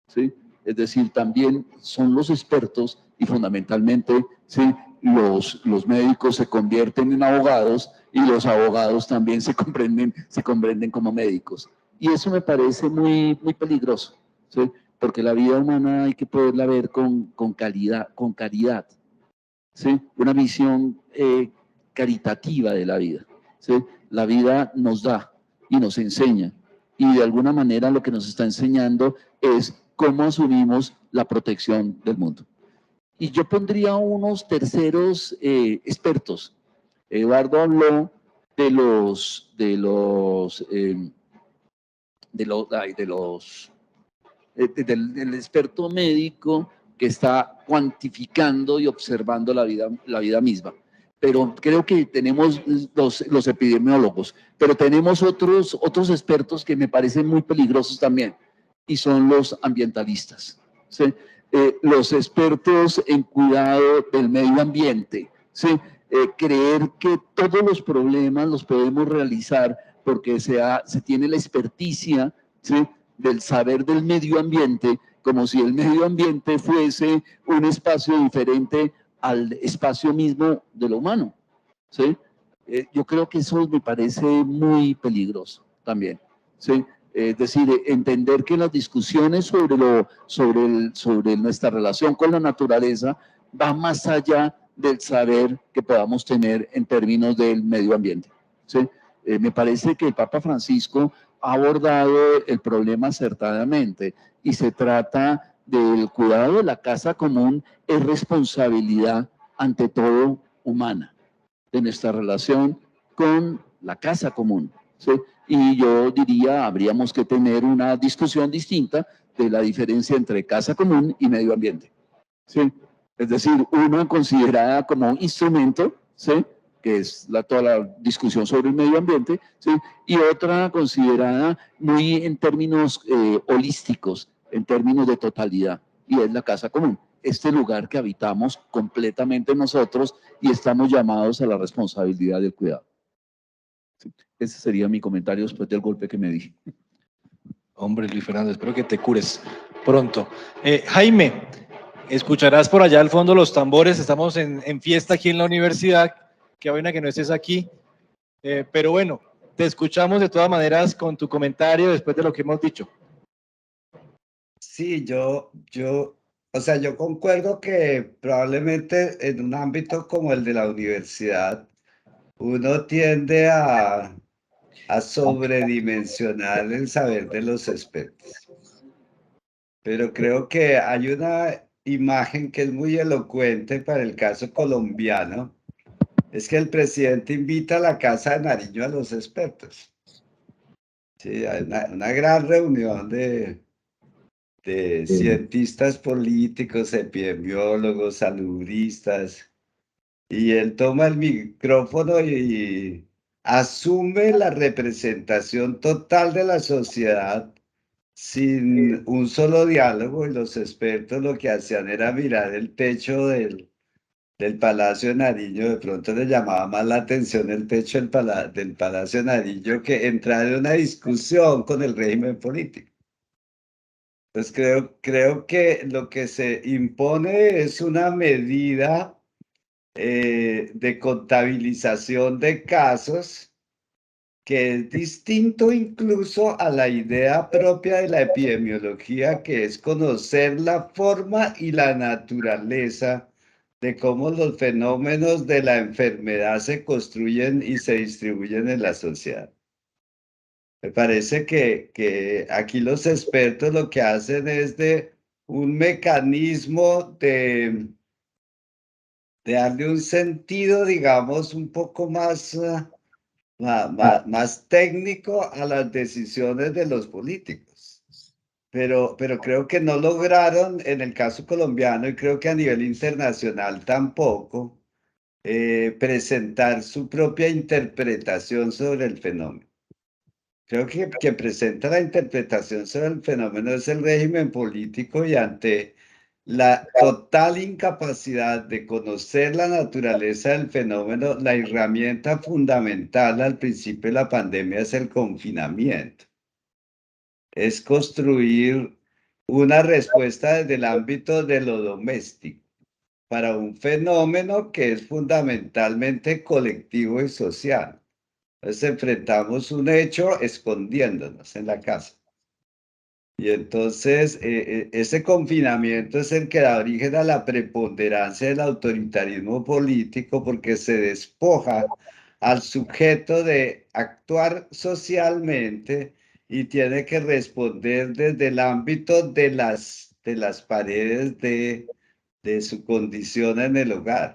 ¿sí? Es decir, también son los expertos y fundamentalmente, ¿sí?, los médicos se convierten en abogados y los abogados también se comprenden como médicos. Y eso me parece muy, muy peligroso, ¿sí?, porque la vida humana hay que poderla ver con caridad, ¿sí?, una visión caritativa de la vida, ¿sí? La vida nos da y nos enseña, y de alguna manera lo que nos está enseñando es cómo asumimos la protección del mundo. Y yo pondría unos terceros expertos. Eduardo habló del experto médico que está cuantificando y observando la vida misma. Pero creo que tenemos los epidemiólogos, pero tenemos otros expertos que me parecen muy peligrosos también, y son los ambientalistas, ¿sí? Los expertos en cuidado del medio ambiente, ¿sí? Creer que todos los problemas los podemos realizar porque se tiene la experticia, ¿sí?, del saber del medio ambiente, como si el medio ambiente fuese un espacio diferente al espacio mismo de lo humano, ¿sí? Yo creo que eso me parece muy peligroso también, ¿sí? Es decir, entender que las discusiones sobre nuestra relación con la naturaleza va más allá del saber que podamos tener en términos del medio ambiente, ¿sí? Me parece que el Papa Francisco ha abordado el problema acertadamente, y se trata del cuidado de la casa común, es responsabilidad ante todo humana, de nuestra relación con la casa común, ¿sí? Y yo diría, habríamos que tener una discusión distinta de la diferencia entre casa común y medio ambiente, ¿sí? Es decir, una considerada como un instrumento, ¿sí?, que es toda la discusión sobre el medio ambiente, ¿sí?, y otra considerada muy en términos holísticos, en términos de totalidad, y es la casa común, este lugar que habitamos completamente nosotros y estamos llamados a la responsabilidad del cuidado. Sí. Ese sería mi comentario después del golpe que me di. Hombre, Luis Fernando, espero que te cures pronto. Jaime, escucharás por allá al fondo los tambores. Estamos en fiesta aquí en la universidad. Qué buena que no estés aquí. Pero bueno, te escuchamos de todas maneras con tu comentario después de lo que hemos dicho. Sí, o sea, yo concuerdo que probablemente en un ámbito como el de la universidad, uno tiende a sobredimensionar el saber de los expertos. Pero creo que hay una imagen que es muy elocuente para el caso colombiano, es que el presidente invita a la Casa de Nariño a los expertos. Sí, hay una gran reunión de cientistas políticos, epidemiólogos, saludistas, y él toma el micrófono y asume la representación total de la sociedad sin un solo diálogo, y los expertos lo que hacían era mirar el techo del Palacio de Nariño. De pronto le llamaba más la atención el techo del Palacio de Nariño que entrar en una discusión con el régimen político. Pues creo que lo que se impone es una medida de contabilización de casos que es distinto incluso a la idea propia de la epidemiología, que es conocer la forma y la naturaleza de cómo los fenómenos de la enfermedad se construyen y se distribuyen en la sociedad. Me parece que aquí los expertos lo que hacen es de un mecanismo de darle un sentido, digamos, un poco más, más técnico a las decisiones de los políticos. Pero creo que no lograron en el caso colombiano, y creo que a nivel internacional tampoco, presentar su propia interpretación sobre el fenómeno. Creo que quien presenta la interpretación sobre el fenómeno es el régimen político, y ante la total incapacidad de conocer la naturaleza del fenómeno, la herramienta fundamental al principio de la pandemia es el confinamiento. Es construir una respuesta desde el ámbito de lo doméstico para un fenómeno que es fundamentalmente colectivo y social. Entonces enfrentamos un hecho escondiéndonos en la casa. Y entonces ese confinamiento es el que da origen a la preponderancia del autoritarismo político, porque se despoja al sujeto de actuar socialmente y tiene que responder desde el ámbito de las paredes de su condición en el hogar.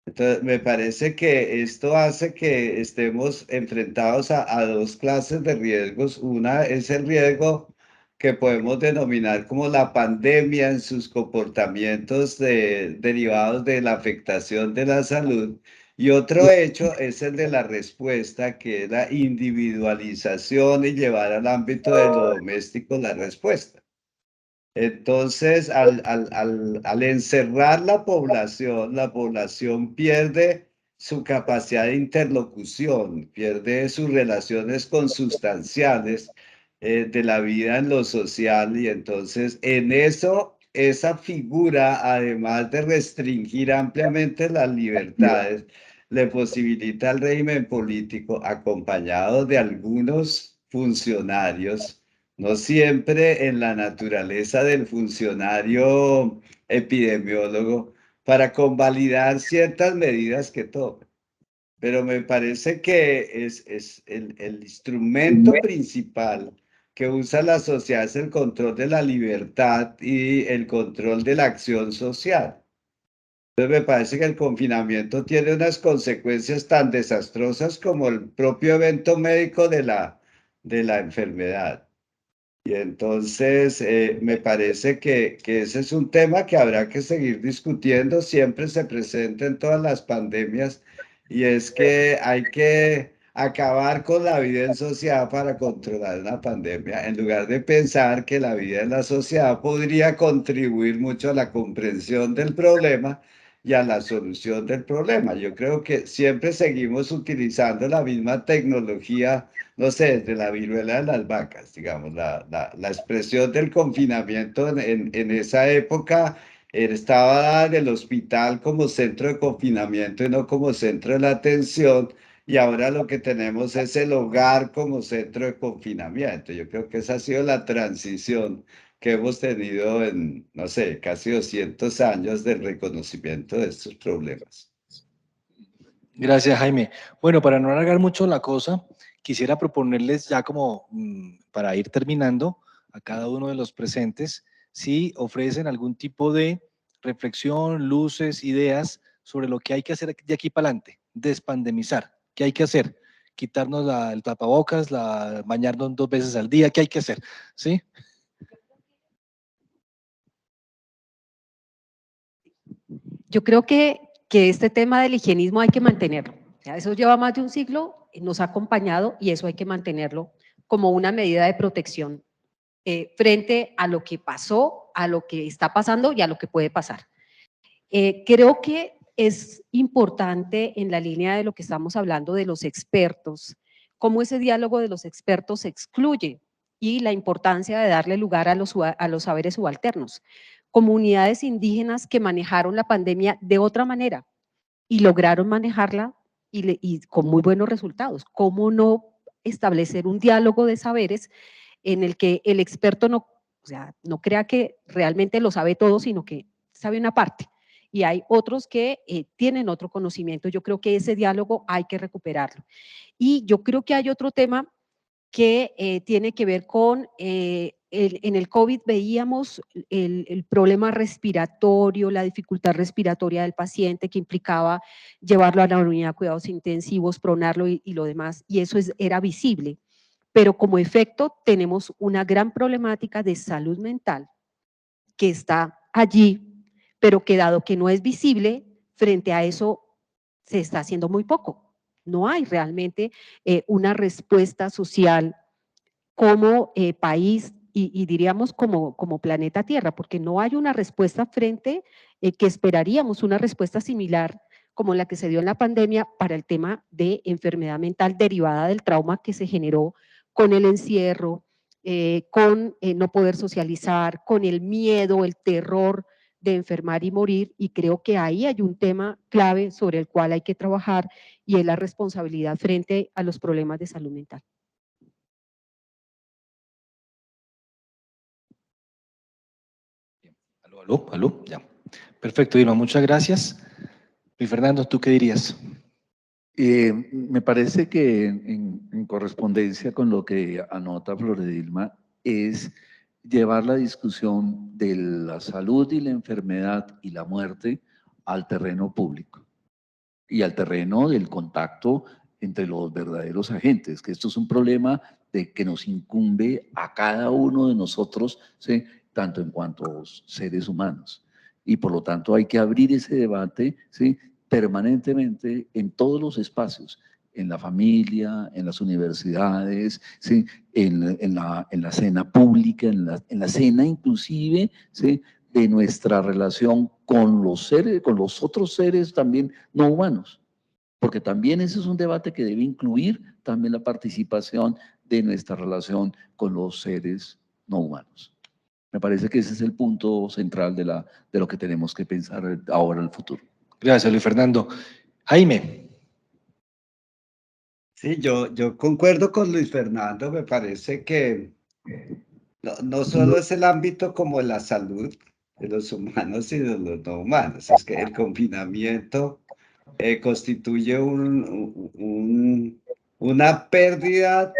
Entonces, me parece que esto hace que estemos enfrentados a dos clases de riesgos. Una es el riesgo que podemos denominar como la pandemia en sus comportamientos derivados de la afectación de la salud. Y otro hecho es el de la respuesta, que es la individualización y llevar al ámbito de lo doméstico la respuesta. Entonces, al encerrar la población pierde su capacidad de interlocución, pierde sus relaciones consustanciales de la vida en lo social, y entonces en eso, esa figura, además de restringir ampliamente las libertades, le posibilita al régimen político, acompañado de algunos funcionarios, no siempre en la naturaleza del funcionario epidemiólogo, para convalidar ciertas medidas que toma. Pero me parece que es el instrumento principal que usa la sociedad es el control de la libertad y el control de la acción social. Entonces me parece que el confinamiento tiene unas consecuencias tan desastrosas como el propio evento médico de la enfermedad. Y entonces me parece que ese es un tema que habrá que seguir discutiendo. Siempre se presenta en todas las pandemias, y es que hay que acabar con la vida en sociedad para controlar una pandemia, en lugar de pensar que la vida en la sociedad podría contribuir mucho a la comprensión del problema y a la solución del problema. Yo creo que siempre seguimos utilizando la misma tecnología, no sé, desde la viruela de las vacas, digamos, la expresión del confinamiento en esa época estaba en el hospital como centro de confinamiento y no como centro de la atención. Y ahora lo que tenemos es el hogar como centro de confinamiento. Yo creo que esa ha sido la transición que hemos tenido en, no sé, casi 200 años del reconocimiento de estos problemas. Gracias, Jaime. Bueno, para no alargar mucho la cosa, quisiera proponerles ya como para ir terminando a cada uno de los presentes, si ofrecen algún tipo de reflexión, luces, ideas sobre lo que hay que hacer de aquí para adelante, despandemizar. ¿Qué hay que hacer? Quitarnos el tapabocas, bañarnos 2 veces al día, ¿qué hay que hacer? ¿Sí? Yo creo que este tema del higienismo hay que mantenerlo. Ya eso lleva más de un siglo, nos ha acompañado y eso hay que mantenerlo como una medida de protección frente a lo que pasó, a lo que está pasando y a lo que puede pasar. Creo que es importante en la línea de lo que estamos hablando de los expertos, cómo ese diálogo de los expertos se excluye y la importancia de darle lugar a los saberes subalternos. Comunidades indígenas que manejaron la pandemia de otra manera y lograron manejarla y con muy buenos resultados. ¿Cómo no establecer un diálogo de saberes en el que el experto no, o sea, no crea que realmente lo sabe todo, sino que sabe una parte? Y hay otros que tienen otro conocimiento. Yo creo que ese diálogo hay que recuperarlo. Y yo creo que hay otro tema que tiene que ver con, en el COVID veíamos el problema respiratorio, la dificultad respiratoria del paciente que implicaba llevarlo a la unidad de cuidados intensivos, pronarlo y lo demás, y eso era visible. Pero como efecto tenemos una gran problemática de salud mental que está allí, pero que dado que no es visible, frente a eso se está haciendo muy poco. No hay realmente una respuesta social como país y diríamos como planeta Tierra, porque no hay una respuesta frente que esperaríamos una respuesta similar como la que se dio en la pandemia para el tema de enfermedad mental derivada del trauma que se generó con el encierro, con no poder socializar, con el miedo, el terror de enfermar y morir, y creo que ahí hay un tema clave sobre el cual hay que trabajar y es la responsabilidad frente a los problemas de salud mental. Aló, ya. Perfecto, Irma, muchas gracias. Y Fernando, ¿tú qué dirías? Me parece que en correspondencia con lo que anota Floredilma es llevar la discusión de la salud y la enfermedad y la muerte al terreno público y al terreno del contacto entre los verdaderos agentes, que esto es un problema de que nos incumbe a cada uno de nosotros, ¿sí? Tanto en cuanto seres humanos. Y por lo tanto hay que abrir ese debate, ¿sí? Permanentemente en todos los espacios, en la familia, en las universidades, ¿sí? en la cena pública, en la cena inclusive, ¿sí? De nuestra relación con los seres, con los otros seres también no humanos, porque también ese es un debate que debe incluir también la participación de nuestra relación con los seres no humanos. Me parece que ese es el punto central de lo que tenemos que pensar ahora en el futuro. Gracias, Luis Fernando. Jaime. Sí, yo concuerdo con Luis Fernando, me parece que no solo es el ámbito como la salud de los humanos y de los no humanos, es que el confinamiento constituye una pérdida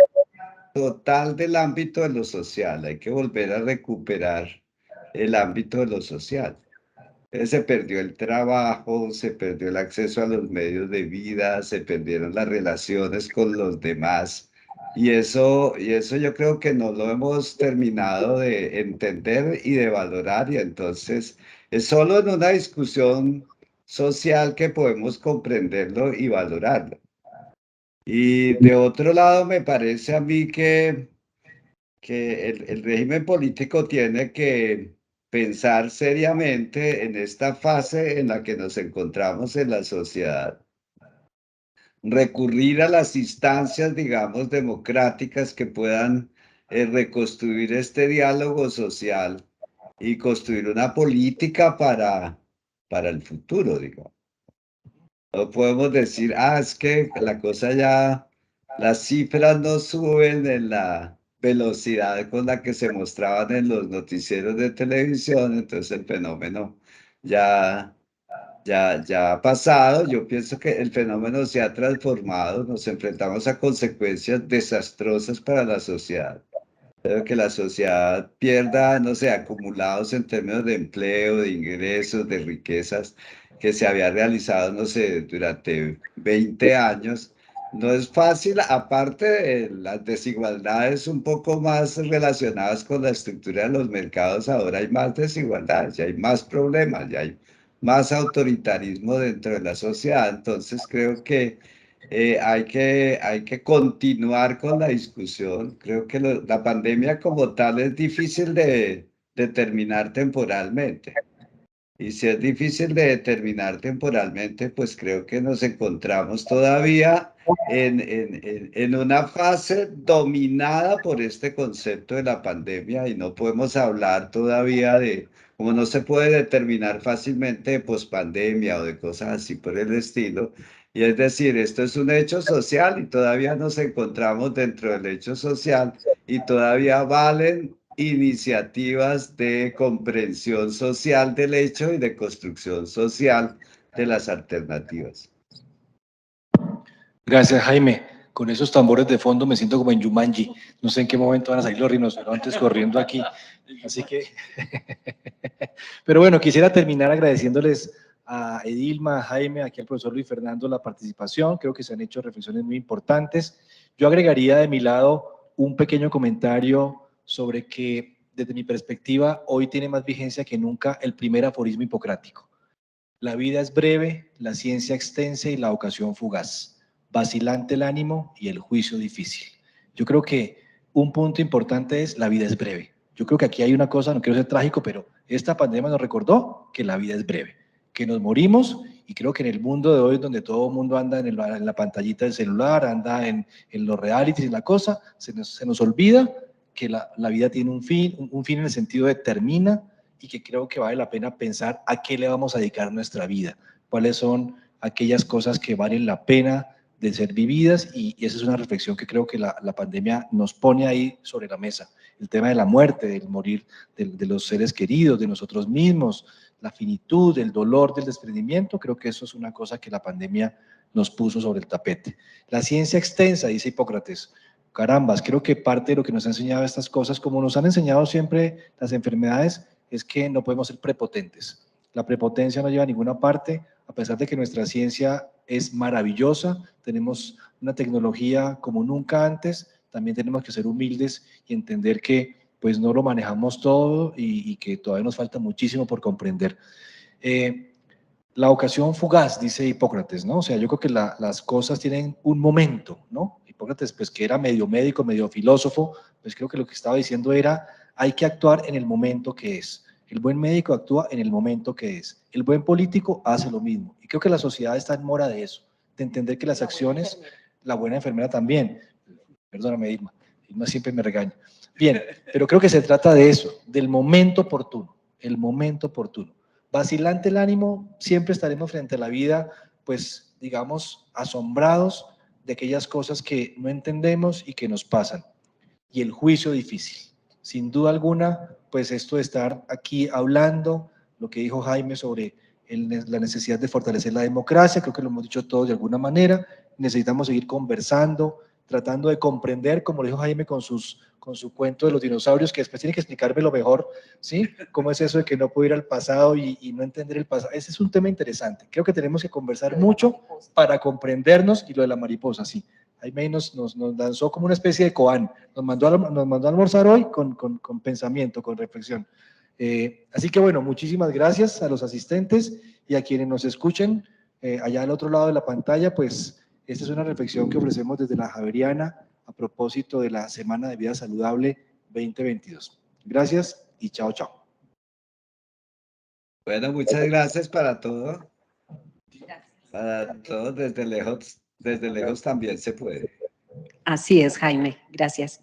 total del ámbito de lo social. Hay que volver a recuperar el ámbito de lo social. Se perdió el trabajo, se perdió el acceso a los medios de vida, se perdieron las relaciones con los demás. Y eso yo creo que no lo hemos terminado de entender y de valorar. Y entonces es solo en una discusión social que podemos comprenderlo y valorarlo. Y de otro lado, me parece a mí que el régimen político tiene que pensar seriamente en esta fase en la que nos encontramos en la sociedad, recurrir a las instancias, digamos, democráticas que puedan reconstruir este diálogo social y construir una política para el futuro, digamos. No podemos decir, es que la cosa ya, las cifras no suben en la velocidad con la que se mostraban en los noticieros de televisión, entonces el fenómeno ya, ya ha pasado. Yo pienso que el fenómeno se ha transformado, nos enfrentamos a consecuencias desastrosas para la sociedad. Creo que la sociedad pierda, no sé, acumulados en términos de empleo, de ingresos, de riquezas que se había realizado, no sé, durante 20 años. No es fácil, aparte de las desigualdades un poco más relacionadas con la estructura de los mercados, ahora hay más desigualdades, ya hay más problemas, ya hay más autoritarismo dentro de la sociedad. Entonces creo que hay que continuar con la discusión. Creo que la pandemia como tal es difícil de determinar temporalmente. Y si es difícil de determinar temporalmente, pues creo que nos encontramos todavía en una fase dominada por este concepto de la pandemia y no podemos hablar todavía de, como no se puede determinar fácilmente de pospandemia o de cosas así por el estilo. Y es decir, esto es un hecho social y todavía nos encontramos dentro del hecho social y todavía valen iniciativas de comprensión social del hecho y de construcción social de las alternativas. Gracias, Jaime. Con esos tambores de fondo me siento como en Jumanji. No sé en qué momento van a salir los rinocerontes corriendo aquí. Así que, pero bueno, quisiera terminar agradeciéndoles a Edilma, a Jaime, aquí al profesor Luis Fernando la participación. Creo que se han hecho reflexiones muy importantes. Yo agregaría de mi lado un pequeño comentario sobre que, desde mi perspectiva, hoy tiene más vigencia que nunca el primer aforismo hipocrático. La vida es breve, la ciencia extensa y la ocasión fugaz. Vacilante el ánimo y el juicio difícil. Yo creo que un punto importante es la vida es breve. Yo creo que aquí hay una cosa, no quiero ser trágico, pero esta pandemia nos recordó que la vida es breve, que nos morimos, y creo que en el mundo de hoy, donde todo el mundo anda en la pantallita del celular, anda en los realities y la cosa, se nos olvida que la vida tiene un fin en el sentido de termina, y que creo que vale la pena pensar a qué le vamos a dedicar nuestra vida, cuáles son aquellas cosas que valen la pena de ser vividas, y esa es una reflexión que creo que la pandemia nos pone ahí sobre la mesa. El tema de la muerte, del morir de los seres queridos, de nosotros mismos, la finitud, el dolor del desprendimiento, creo que eso es una cosa que la pandemia nos puso sobre el tapete. La ciencia extensa, dice Hipócrates. Carambas, creo que parte de lo que nos ha enseñado estas cosas, como nos han enseñado siempre las enfermedades, es que no podemos ser prepotentes. La prepotencia no lleva a ninguna parte, a pesar de que nuestra ciencia es maravillosa, tenemos una tecnología como nunca antes, también tenemos que ser humildes y entender que pues no lo manejamos todo, y que todavía nos falta muchísimo por comprender. La ocasión fugaz, dice Hipócrates, ¿no? O sea, yo creo que las cosas tienen un momento, ¿no? Hipócrates, pues que era medio médico, medio filósofo, pues creo que lo que estaba diciendo era, hay que actuar en el momento que es. El buen médico actúa en el momento que es. El buen político hace lo mismo. Y creo que la sociedad está en mora de eso, de entender que las acciones, la buena enfermera también, perdóname Irma, Irma siempre me regaña. Bien, pero creo que se trata de eso, del momento oportuno, el momento oportuno. Vacilante el ánimo, siempre estaremos frente a la vida, pues, digamos, asombrados de aquellas cosas que no entendemos y que nos pasan. Y el juicio difícil. Sin duda alguna, pues esto de estar aquí hablando, lo que dijo Jaime sobre la necesidad de fortalecer la democracia, creo que lo hemos dicho todos de alguna manera, necesitamos seguir conversando, tratando de comprender, como lo dijo Jaime con su cuento de los dinosaurios, que después tiene que explicármelo mejor, ¿sí? ¿Cómo es eso de que no puedo ir al pasado y no entender el pasado? Ese es un tema interesante. Creo que tenemos que conversar mucho para comprendernos, y lo de la mariposa, sí. Jaime nos lanzó como una especie de koan, nos mandó a almorzar hoy con pensamiento, con reflexión. Así que bueno, muchísimas gracias a los asistentes y a quienes nos escuchen allá al otro lado de la pantalla. Pues esta es una reflexión que ofrecemos desde la Javeriana a propósito de la Semana de Vida Saludable 2022. Gracias y chao, chao. Bueno, muchas gracias para todo. Gracias. Para todos, desde lejos también se puede. Así es, Jaime. Gracias.